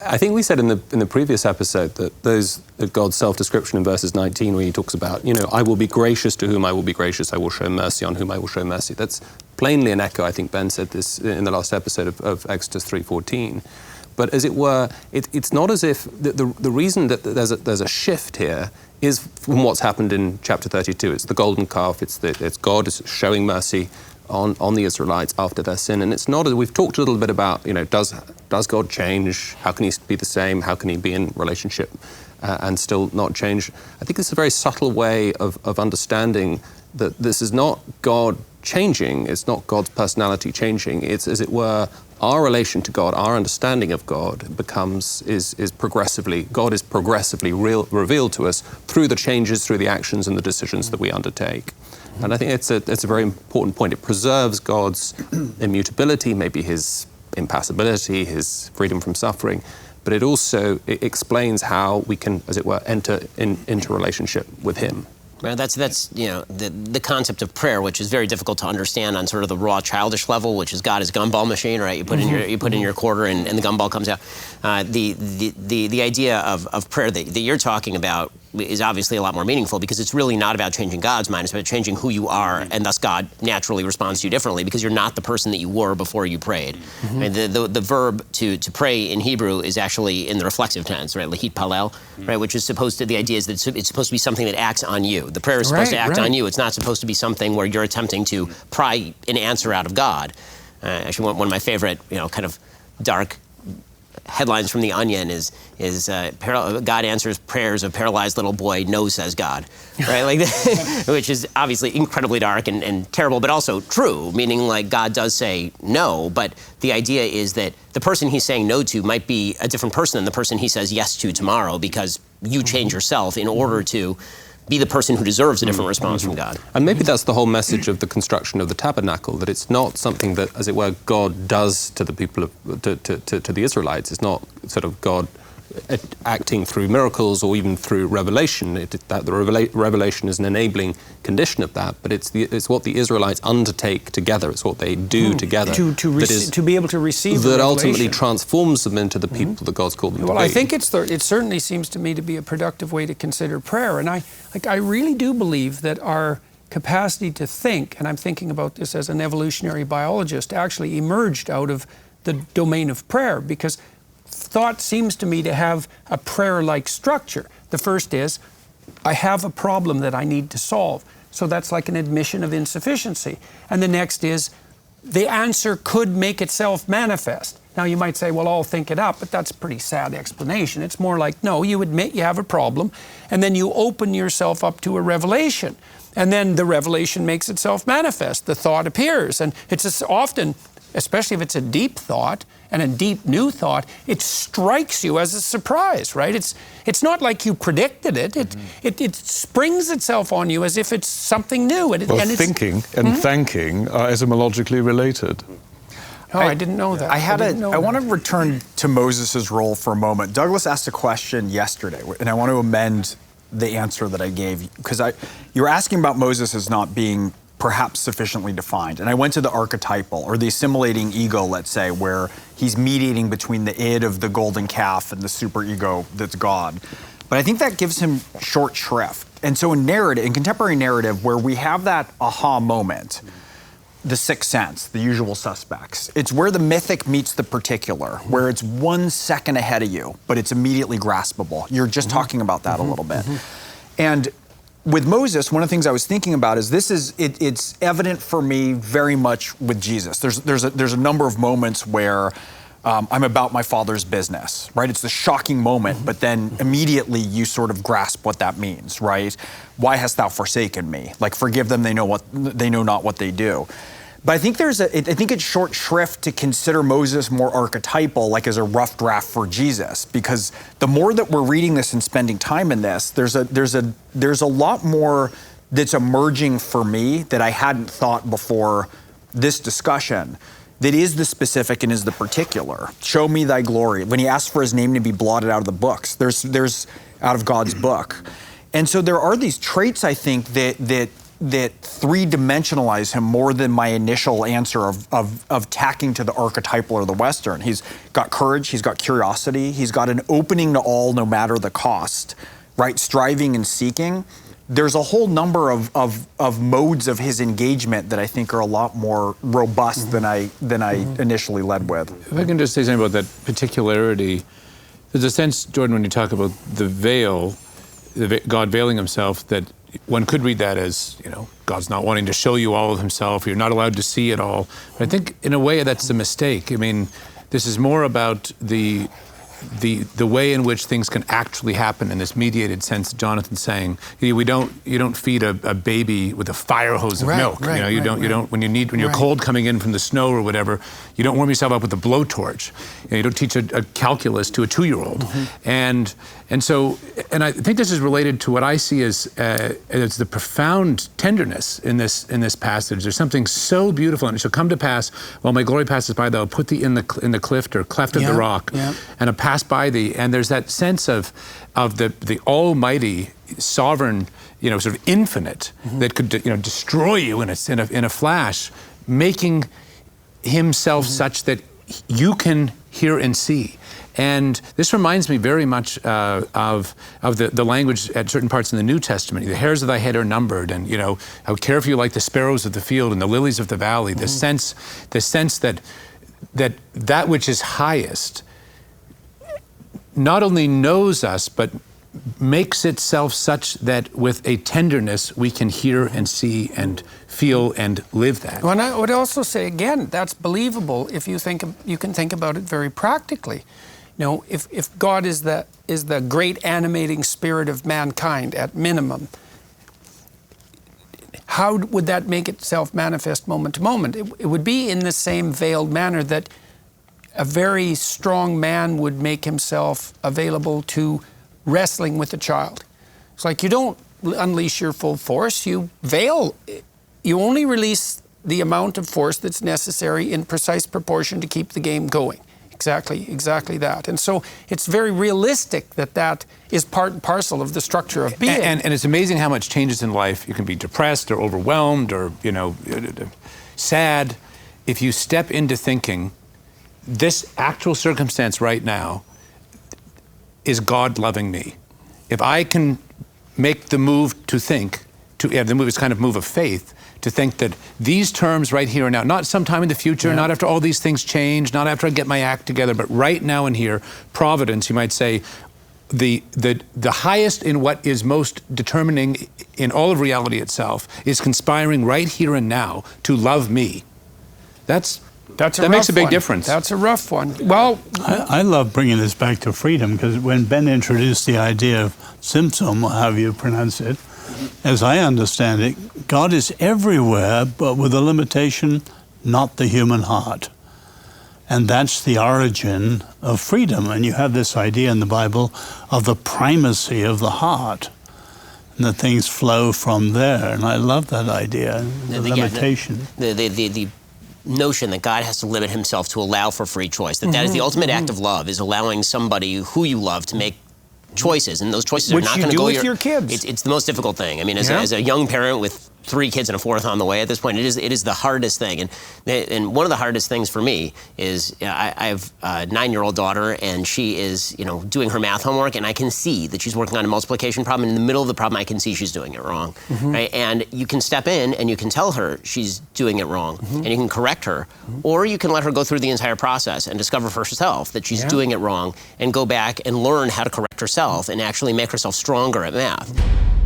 I think we said in the previous episode that God's self-description in verses 19, where he talks about, I will be gracious to whom I will be gracious, I will show mercy on whom I will show mercy. That's plainly an echo. I think Ben said this in the last episode of Exodus 3:14. But as it were, it's not as if the reason that there's a shift here is from what's happened in chapter 32. It's the golden calf. It's God is showing mercy on the Israelites after their sin. And it's not, we've talked a little bit about, does God change? How can he be the same? How can he be in relationship and still not change? I think it's a very subtle way of understanding that this is not God changing. It's not God's personality changing. It's, as it were, our relation to God, our understanding of God is progressively, God is progressively revealed to us through the changes, through the actions and the decisions that we undertake. And I think it's a very important point. It preserves God's immutability, maybe his impassibility, his freedom from suffering, but it also explains how we can, as it were, enter into relationship with him. Right, that's the concept of prayer, which is very difficult to understand on sort of the raw childish level, which is God is gumball machine, right? You put in your quarter and the gumball comes out. The idea of prayer that you're talking about is obviously a lot more meaningful, because it's really not about changing God's mind, it's about changing who you are, and thus God naturally responds to you differently because you're not the person that you were before you prayed. Right? The verb to pray in Hebrew is actually in the reflexive tense, right? Lahit palel, right? Which is supposed to, the idea is that it's supposed to be something that acts on you. The prayer is supposed to act on you. It's not supposed to be something where you're attempting to pry an answer out of God. Actually, one of my favorite, kind of dark headlines from The Onion is God answers prayers of paralyzed little boy, no, says God, right? Like, which is obviously incredibly dark and terrible, but also true, meaning like God does say no, but the idea is that the person he's saying no to might be a different person than the person he says yes to tomorrow, because you change yourself in order to be the person who deserves a different response from God. And maybe that's the whole message of the construction of the tabernacle, that it's not something that, as it were, God does to the people, to the Israelites. It's not sort of God acting through miracles or even through revelation. The revelation is an enabling condition of that, but it's what the Israelites undertake together. It's what they do together. To be able to receive that ultimately transforms them into the people that God's called them to be. Well, I think it certainly seems to me to be a productive way to consider prayer, and I really do believe that our capacity to think, and I'm thinking about this as an evolutionary biologist, actually emerged out of the domain of prayer, because thought seems to me to have a prayer-like structure. The first is, I have a problem that I need to solve. So that's like an admission of insufficiency. And the next is, the answer could make itself manifest. Now you might say, well, I'll think it up, but that's a pretty sad explanation. It's more like, no, you admit you have a problem, and then you open yourself up to a revelation. And then the revelation makes itself manifest. The thought appears. And it's often, especially if it's a deep thought and a deep new thought, it strikes you as a surprise, right? It's not like you predicted it. It springs itself on you as if it's something new. Thinking and thanking are etymologically related. Oh, I didn't know that. I want to return to Moses' role for a moment. Douglas asked a question yesterday, and I want to amend the answer that I gave, because you were asking about Moses as not being perhaps sufficiently defined. And I went to the archetypal, or the assimilating ego, let's say, where he's mediating between the id of the golden calf and the superego that's God. But I think that gives him short shrift. And so in contemporary narrative, where we have that aha moment, the sixth sense, the usual suspects, it's where the mythic meets the particular, where it's 1 second ahead of you, but it's immediately graspable. You're just talking about that a little bit. And with Moses, one of the things I was thinking about is it's evident for me very much with Jesus. There's a number of moments where I'm about my Father's business, right? It's the shocking moment, but then immediately you sort of grasp what that means, right? Why hast thou forsaken me? Like, forgive them, they know not what they do. But I think I think it's short shrift to consider Moses more archetypal, like as a rough draft for Jesus, because the more that we're reading this and spending time in this, there's a lot more that's emerging for me that I hadn't thought before this discussion, that is the specific and is the particular. Show me thy glory. When he asks for his name to be blotted out of the books, there's out of God's book. And so there are these traits, I think, that three-dimensionalize him more than my initial answer of tacking to the archetypal or the Western. He's got courage, he's got curiosity, he's got an opening to all no matter the cost, right? Striving and seeking. There's a whole number of modes of his engagement that I think are a lot more robust than I initially led with. If I can just say something about that particularity, there's a sense, Jordan, when you talk about the veil, God veiling himself, that one could read that as, God's not wanting to show you all of himself, you're not allowed to see it all. But I think in a way that's a mistake. I mean, this is more about the way in which things can actually happen in this mediated sense. Jonathan's saying, you don't feed a baby with a fire hose of milk. You don't when you're cold coming in from the snow or whatever, you don't warm yourself up with a blowtorch. You don't teach a calculus to a 2-year-old. And so I think this is related to what I see as the profound tenderness in this passage. There's something so beautiful, and it shall come to pass while my glory passes by, thou put thee in the cleft or cleft of the rock, and pass by thee. And there's that sense of the almighty, sovereign, sort of infinite that could destroy you in a flash, making himself such that you can hear and see. And this reminds me very much of the language at certain parts in the New Testament. The hairs of thy head are numbered, and how care for you like the sparrows of the field and the lilies of the valley. The sense that which is highest not only knows us, but makes itself such that with a tenderness we can hear and see and feel and live that. Well, and I would also say, again, that's believable if you can think about it very practically. If God is the great animating spirit of mankind at minimum, how would that make itself manifest moment to moment? It would be in the same veiled manner that a very strong man would make himself available to wrestling with a child. It's like you don't unleash your full force, you veil. You only release the amount of force that's necessary in precise proportion to keep the game going. Exactly that. And so it's very realistic that is part and parcel of the structure of being. And it's amazing how much changes in life. You can be depressed or overwhelmed or, sad. If you step into thinking, this actual circumstance right now is God loving me. If I can make the move to think, the move is kind of move of faith, to think that these terms right here and now, not sometime in the future, not after all these things change, not after I get my act together, but right now and here, providence, you might say, the highest in what is most determining in all of reality itself is conspiring right here and now to love me. That makes a big difference. That's a rough one. Well, I love bringing this back to freedom, because when Ben introduced the idea of Tzimtzum, however you pronounce it, as I understand it, God is everywhere, but with a limitation, not the human heart. And that's the origin of freedom. And you have this idea in the Bible of the primacy of the heart, and that things flow from there. And I love that idea, the limitation. The notion that God has to limit himself to allow for free choice, that is the ultimate act of love, is allowing somebody who you love to make choices, and those choices are not going to go with your kids. It's the most difficult thing. I mean, as a young parent with 3 kids and a 4th on the way at this point, it is the hardest thing. And one of the hardest things for me is I have a 9-year-old daughter, and she is doing her math homework, and I can see that she's working on a multiplication problem. And in the middle of the problem, I can see she's doing it wrong, right? And you can step in and you can tell her she's doing it wrong, and you can correct her, or you can let her go through the entire process and discover for herself that she's doing it wrong, and go back and learn how to correct herself and actually make herself stronger at math.